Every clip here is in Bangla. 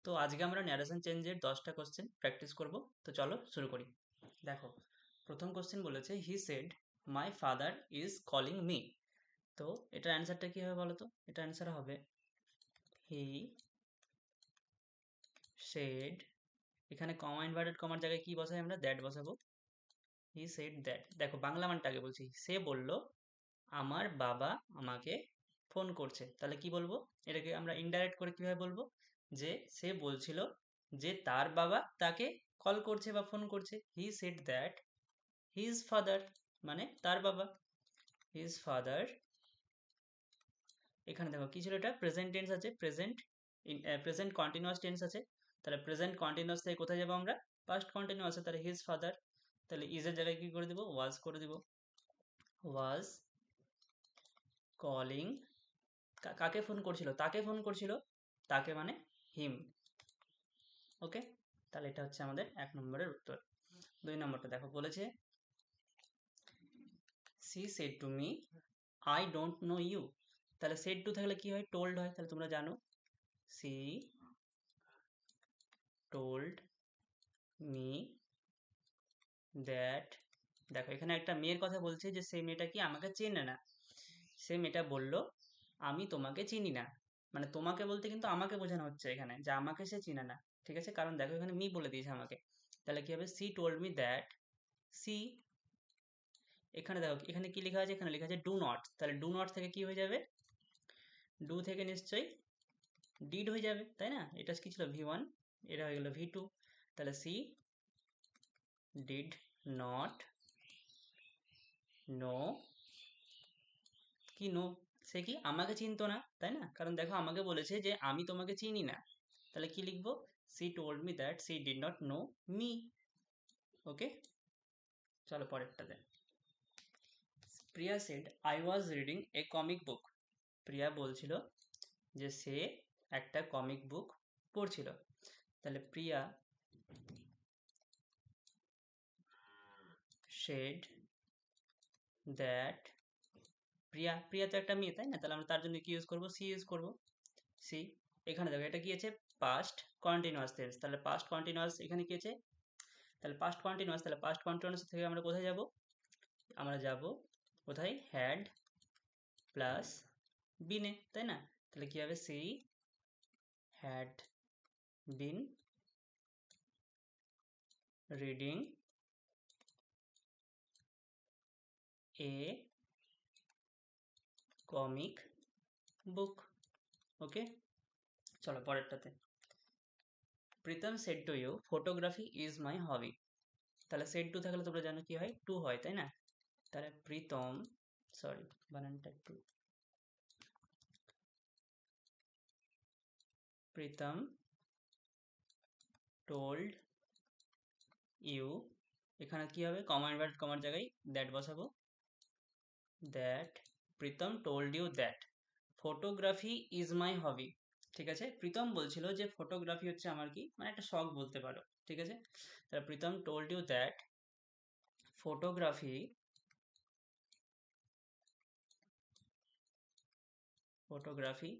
তো আজকে আমরা ন্যারেশন চেঞ্জের 10টা কোশ্চেন প্র্যাকটিস করব। তো চলো শুরু করি। দেখো, প্রথম কোশ্চেন বলেছে he said my father is calling me. তো এটার অ্যান্সারটা কী হবে বলো তো? এটার অ্যান্সার হবে হি সেড, এখানে কমা ইনভার্টেড কমার জায়গায় কি বসাই আমরা? দ্যাট বসাবো। He said that. দেখো বাংলা মানটা আগে বলছি। সে বলল আমার বাবা আমাকে ফোন করছে। তাহলে কি বলবো? এটাকে আমরা ইনডাইরেক্ট করে কিভাবে বলবো? যে সে বলছিল যে তার বাবা তাকে কল করছে বা ফোন করছে। He said that his father, মানে তার বাবা, হিজ ফাদার। এখানে দেখো কি ছিল, এটা প্রেজেন্ট টেন্স আছে, প্রেজেন্ট কন্টিনিউয়াস টেন্স আছে। তাহলে প্রেজেন্ট কন্টিনিউয়াস থেকে কোথায় যাবো আমরা? পাস্ট কন্টিনিউয়াসে। তাহলে হিজ ফাদার, তাহলে ইজের জায়গায় কি করে দিব? ওয়াজ করে দিব। ওয়াজ কলিং, কাকে ফোন করছিল? তাকে ফোন করছিল। তাকে মানে হিম। ওকে, তাহলে এটা হচ্ছে আমাদের 1 নম্বরের উত্তর। 2 নম্বরটা দেখো, বলেছে she said to me I don't know you. তাহলে সেড টু থাকলে কি হয়? টোল্ড হয়। তাহলে তোমরা জানো সি টোল্ড মি দ্যাট। দেখো এখানে একটা মেয়ের কথা বলছে যে সে মেয়েটা কি আমাকে চেনে না। সে মেয়েটা বলল আমি তোমাকে চিনি না। মানে তোমাকে বলতে কিন্তু আমাকে বোঝানো হচ্ছে এখানে, যে আমাকে সে চিনে না। ঠিক আছে, কারণ দেখো এখানে মি বলে দিয়েছে আমাকে। তাহলে কি হবে? She told me that. See, এখানে দেখো এখানে কি লেখা আছে? এখানে লেখা আছে ডু নট। তাহলে ডু নট থেকে কি হয়ে যাবে? ডু থেকে নিশ্চয়ই ডিড হয়ে যাবে, তাই না? এটা কি ছিল? ভি1, এটা হয়ে গেল ভি2। তাহলে সি ডিড নট নো, কি নো? সে কি আমাকে চিনতো না, তাই না? কারণ দেখো আমাকে বলেছে যে আমি তোমাকে চিনি না। তাহলে কি লিখবো? She told me that she did not know me. Okay, চলো পরেরটাতে। Priya said I was reading a comic book. Priya বলছিল যে সে একটা কমিক বুক পড়ছিল। তাহলে প্রিয়া সেড দ্যাট, প্রিয়া, প্রিয়া তো একটা মেয়ে, তাই না? তাহলে আমরা তার জন্য কি ইউজ করব? সি ইউজ করব। সি, এখানে দেখো এটা কি আছে? Past continuous tense. তাহলে পাস্ট কন্টিনিউয়াস এখানে কি আছে? তাহলে পাস্ট কন্টিনিউয়াস, তাহলে পাস্ট কন্টিনিউয়াস থেকে আমরা কোথায় যাব? আমরা যাব কোথায়? হ্যাড প্লাস বিনে, তাই না? তাহলে কি হবে? She had been reading a comic book. Okay, চলো পরেরটাতে। Pritam said to you photography is my hobby. তাহলে সেড টু থাকলে তোমরা জানো কি হয়? টু হয়, তাই না? তাহলে প্রীতম, সরি বানানটা একটু, প্রীতম টোল্ড ইউ, এখানে কি হবে? কমা ইনভার্টেড কমার জায়গায় দ্যাট বসাবো। That Pritam told you that photography is my hobby. ঠিক আছে, প্রীতম বলছিল যে ফটোগ্রাফি হচ্ছে আমার কি, মানে একটা শখ বলতে পারো। ঠিক আছে, তাহলে Pritam told you that photography, photography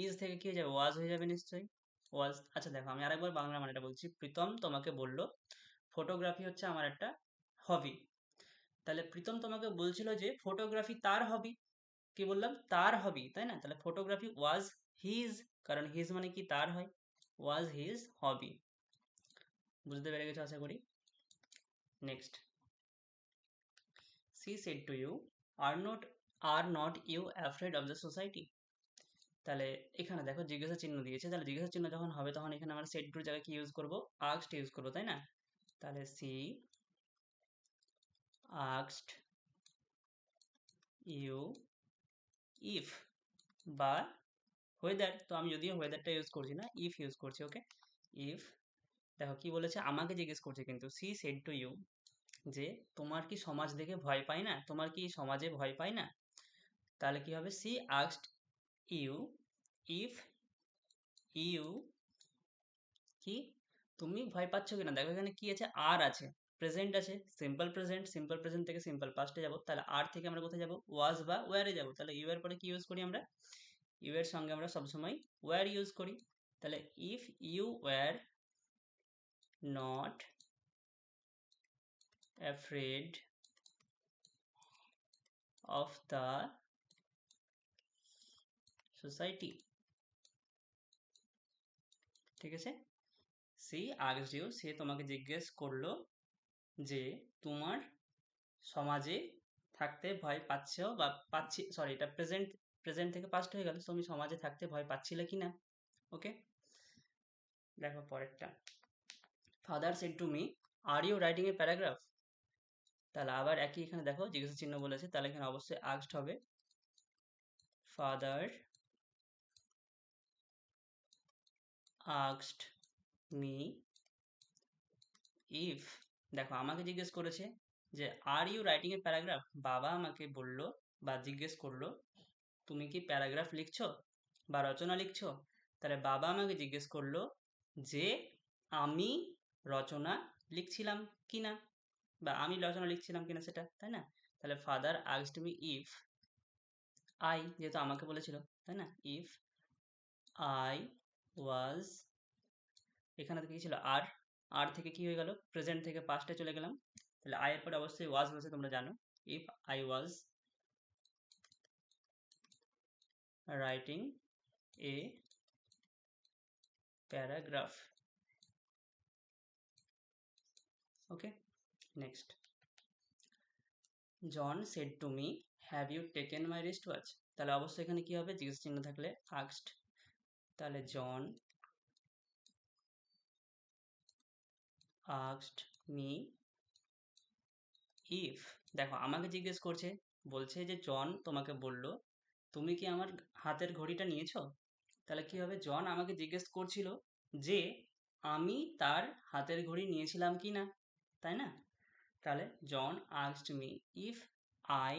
is থেকে কি হয়ে যাবে? ওয়াজ হয়ে যাবে নিশ্চয়ই। ওয়াজ। আচ্ছা দেখো আমি আরেকবার বাংলা মানেটা বলছি। প্রীতম তোমাকে বলল ফটোগ্রাফি হচ্ছে আমার একটা হবি। তাহলে প্রীতম তোমাকে বলছিল যে ফটোগ্রাফি তার হবি। কি বললাম? তার হবি, তাই না? তাহলে ফটোগ্রাফি ওয়াজ হিজ, কারণ হিজ মানে কি? তার হয়। Was his hobby. বুঝতে পেরে গেছো আশা করি। Next, she said to you are not you afraid of the society. তাহলে এখানে দেখো জিজ্ঞাসা চিহ্ন দিয়েছে। তাহলে জিজ্ঞাসা চিহ্ন যখন হবে তখন এখানে আমরা সেড টুর জায়গায় কি ইউজ করবো? আস্কড ইউজ করবো, তাই না? তাহলে সি আস্কড ইউ ইফ, বা ওয়েদার। তো আমি যদিও ওয়েদারটা ইউজ করছি না, ইফ ইউজ করছি। ওকে, ইফ। দেখো কি বলেছে? আমাকে জিজ্ঞেস করছে কিন্তু। সি সেড টু ইউ, যে তোমার কি সমাজ দেখে ভয় পায় না? তোমার কি সমাজে ভয় পায় না? তাহলে কি হবে? She asked you if you, কি তুমি ভয় পাচ্ছ কিনা। দেখো এখানে কি আছে? আর আছে, প্রেজেন্ট আছে, সিম্পল প্রেজেন্ট। সিম্পল প্রেজেন্ট থেকে সিম্পল পাস্টে যাব। তাহলে আর থেকে আমরা কোথায় যাব? ওয়াজ বা ওয়ারে যাব। তাহলে ইউ এর পরে কি ইউজ করি আমরা? ইউ এর সঙ্গে আমরা সবসময় ওয়ার ইউজ করি। তাহলে if you were not afraid of the society, ঠিক আছে। সি আস্কড ইউ, সে তোমাকে জিজ্ঞেস করলো যে তোমার সমাজে থাকতে ভয় পাচ্ছ বা পাচ্ছি, সরি এটা প্রেজেন্ট থেকে পাস্ট হয়ে গেল, তুমি সমাজে থাকতে ভয় পাচ্ছিলে কি না। ওকে, দেখো পরেরটা, father said to me are you writing a paragraph. তাহলে আবার একই এখানে দেখো জিজ্ঞাসা চিহ্ন বলেছে, তাহলে এখানে অবশ্যই আস্কড হবে। ফাদার আস্কড মি ইফ, দেখো আমাকে জিজ্ঞেস করেছে যে are you writing a paragraph, বাবা আমাকে বলল বা জিজ্ঞেস করলো তুমি কি প্যারাগ্রাফ লিখছো বা রচনা লিখছো। তাহলে বাবা আমাকে জিজ্ঞেস করলো যে আমি রচনা লিখছিলাম কিনা, বা আমি রচনা লিখছিলাম কিনা সেটা, তাই না। তাহলে father asked me if I, যেহেতু আমাকে বলেছিল, তাই না, ইফ আই ওয়াজ, এখানে তো কি ছিল আর, আর থেকে কি হয়ে গেল প্রেজেন্ট থেকে পাস্টে চলে গেলাম, তাহলে আই এর পরে অবশ্যই ওয়াজ বসে, তোমরা জানো। If I was writing a paragraph. Okay, next, John said to me have you taken my wrist watch. তাহলে অবশ্যই এখানে কি হবে জিজ্ঞাসা চিহ্ন থাকলে আস্কড, তাহলে জন আস্কড মি ইফ, দেখো আমাকে জিজ্ঞেস করছে, বলছে যে জন তোমাকে বলল তুমি কি আমার হাতের ঘড়িটা নিয়েছো। তাহলে কি হবে, জন আমাকে জিজ্ঞেস করছিল যে আমি তার হাতের ঘড়ি নিয়েছিলাম কি না, তাই না। তাহলে জন আস্কড মি ইফ আই,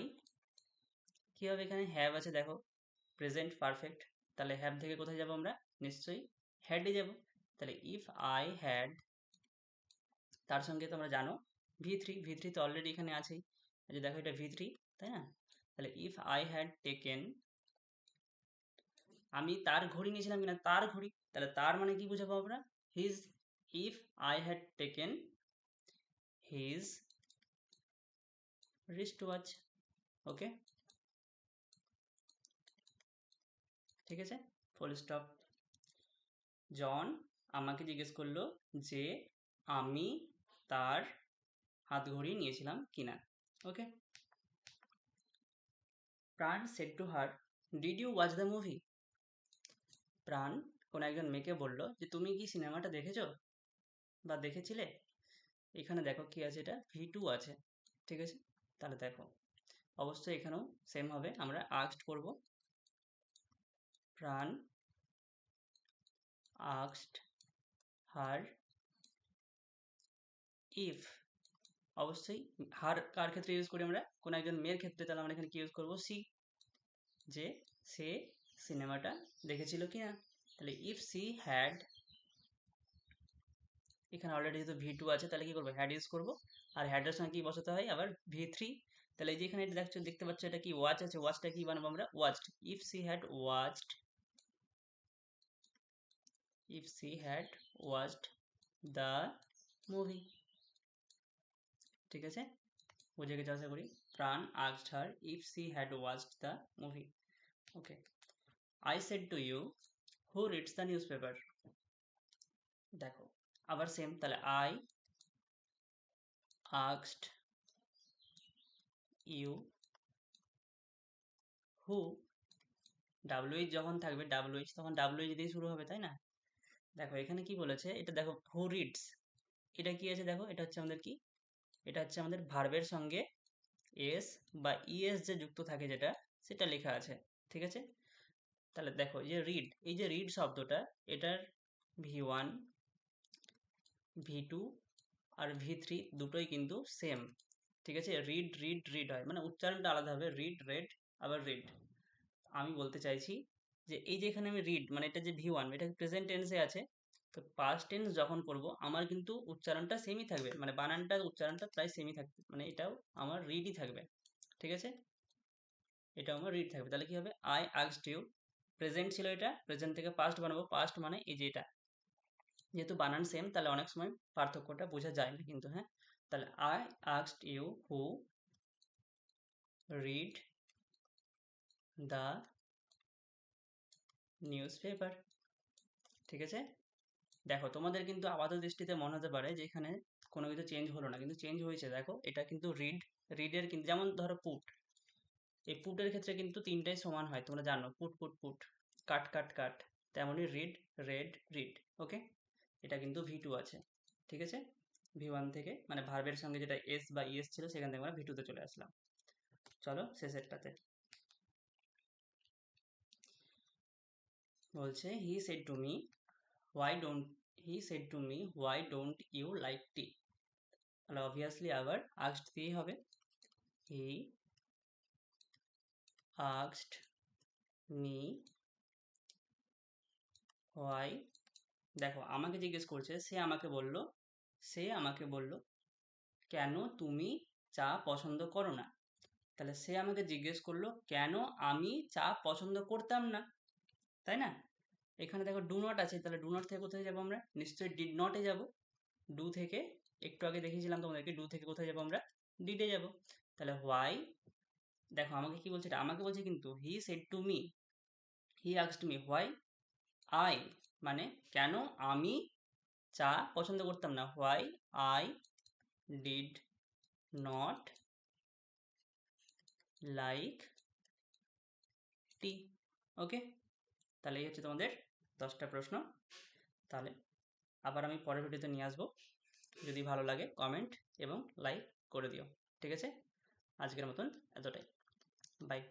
কি হবে এখানে হ্যাভ আছে দেখো প্রেজেন্ট পারফেক্ট, তাহলে হ্যাভ থেকে কোথায় যাব আমরা, নিশ্চয়ই হ্যাডে যাব। তাহলে ইফ আই হ্যাড, তার সঙ্গে তোমরা জানো ভি থ্রি তো অলরেডি এখানে আছেই, যে দেখো এটা ভি3, তাই না। তাহলে ইফ আই হ্যাড টেকেন, আমি তার ঘড়ি নিয়েছিলাম কিনা, তার ঘড়ি, তাহলে তার মানে কি বুঝাবো আমরা, his, if I had taken his wrist watch. Okay, ঠিক আছে, ফুল স্টপ। জন আমাকে জিজ্ঞেস করলো যে আমি তার হাত ঘড়ি নিয়েছিলাম কিনা। Okay, Pran said to her did you watch the movie. Pran কোনো একজন মেয়েকে বলল যে তুমি কি সিনেমাটা দেখেছো বা দেখেছিলে। এখানে দেখো কি আছে, এটা ভি2 আছে, ঠিক আছে। তাহলে দেখো অবশ্যই এখানেও সেম হবে, আমরা আস্কড করব। প্রাণ আস্কড হার ইফ, অবশ্যই হার কার ক্ষেত্রে ইউজ করি আমরা, কোনো একজন মেয়ের ক্ষেত্রে, তাহলে আমরা এখানে কি ইউজ করবো, সি, যে সে সিনেমাটা দেখেছিল কিনা। তাহলে ইফ সি হ্যাড, এখানে অলরেডি যেহেতু ভি2 আছে তাহলে কি করবো, হ্যাড ইউজ করবো, আর হ্যাডের সঙ্গে কি বসাতে হয় আবার ভি3। তাহলে এই যে এখানে এটা দেখতে পাচ্ছ এটা কি ওয়াচ আছে, ওয়াচটা কি বানাবো আমরা, watched. If she had watched, if she had watched the movie, ঠিক আছে, বুঝে গেছে আশা করি। Pran asked her if she had watched the movie. Okay, I said to you who reads the newspaper. দেখো আবার সেম, তাহলে I asked you who, WH যখন থাকবে ডাব্লিউএইচ তখন ডাব্লিউএইচ দিয়ে শুরু হবে, তাই না। দেখো এখানে কি বলেছে, এটা দেখো হু রিডস, এটা কি আছে দেখো, এটা হচ্ছে আমাদের কি, এটা হচ্ছে আমাদের ভার্বের সঙ্গে এস বা ইএস যে যুক্ত থাকে যেটা, সেটা লেখা আছে, ঠিক আছে। তাহলে দেখো যে রিড, এই যে রিড শব্দটা, এটার ভি1 ভি2 আর ভি3 দুটোই কিন্তু সেম, ঠিক আছে। রিড রিড রিড হয়, মানে উচ্চারণটা আলাদা হবে, রিড রেড আবার রিড। আমি বলতে চাইছি যে এই যে এখানে আমি রিড, মানে এটা যে ভি1 এটা প্রেজেন্ট টেন্সে আছে, তো পাস্ট টেন্স যখন করব আমার কিন্তু উচ্চারণটা সেমই থাকবে, মানে বানানটা উচ্চারণটা প্রায় সেমই থাকবে, মানে এটাও আমার রিডই থাকবে, ঠিক আছে, এটাও আমার রিড থাকবে। তাহলে কি হবে, আই আস্কড ইউ, প্রেজেন্ট ছিল এটা, প্রেজেন্ট থেকে পাস্ট বানাবো, পাস্ট মানে এই যে এটা, যেহেতু বানান সেম তাহলে অনেক সময় পার্থক্যটা বোঝা যায় না কিন্তু, হ্যাঁ। তাহলে I asked you who read the newspaper. ঠিক আছে, দেখো তোমাদের কিন্তু আপাত দৃষ্টিতে মনে হতে পারে যে এখানে কোনো কিছু চেঞ্জ হলো না, কিন্তু চেঞ্জ হয়েছে। দেখো এটা কিন্তু রিডের কিন্তু, যেমন ধরো পুট, এই পুটের ক্ষেত্রে কিন্তু তিনটাই সমান হয়, তোমরা জানো, পুট পুট পুট, কাট কাট কাট। তেমনই রিড, রেড, রিড। ওকে, এটা কিন্তু V2 আছে। ঠিক আছে, V1 থেকে মানে ভার্বের সঙ্গে যেটা এস বা ইএস ছিল সেখান থেকে আমরা V2 তে চলে আসলাম। চলো শেষেরটাতে বলছে he said to me why don't you like tea. তাহলে অবভিয়াসলি আবার আস্কড দিয়েই হবে। হি আস্কড মি হোয়াই, দেখো আমাকে জিজ্ঞেস করছে, সে আমাকে বলল কেন তুমি চা পছন্দ করো না। তাহলে সে আমাকে জিজ্ঞেস করলো কেন আমি চা পছন্দ করতাম না, তাই না। এখানে দেখো ডু নট আছে, তাহলে ডু নট থেকে কোথায় যাবো আমরা, নিশ্চয়ই ডিড নটে যাব। ডু থেকে একটু আগে দেখিয়েছিলাম তোমাদেরকে, ডু থেকে কোথায় যাবো আমরা, ডিডে যাব। তাহলে হোয়াই, দেখো আমাকে কি বলছে, এটা আমাকে বলছে কিন্তু, he said to me, he asked me why I, মানে কেন আমি চা পছন্দ করতাম না, why I did not like tea. Okay, তাহলে এই হচ্ছে তোমাদের 10টা প্রশ্ন। তাহলে আবার আমি পরের ভিডিওতে নিয়ে আসবো, যদি ভালো লাগে কমেন্ট এবং লাইক করে দিও। ঠিক আছে, আজকের মতন এতটাই, বাই।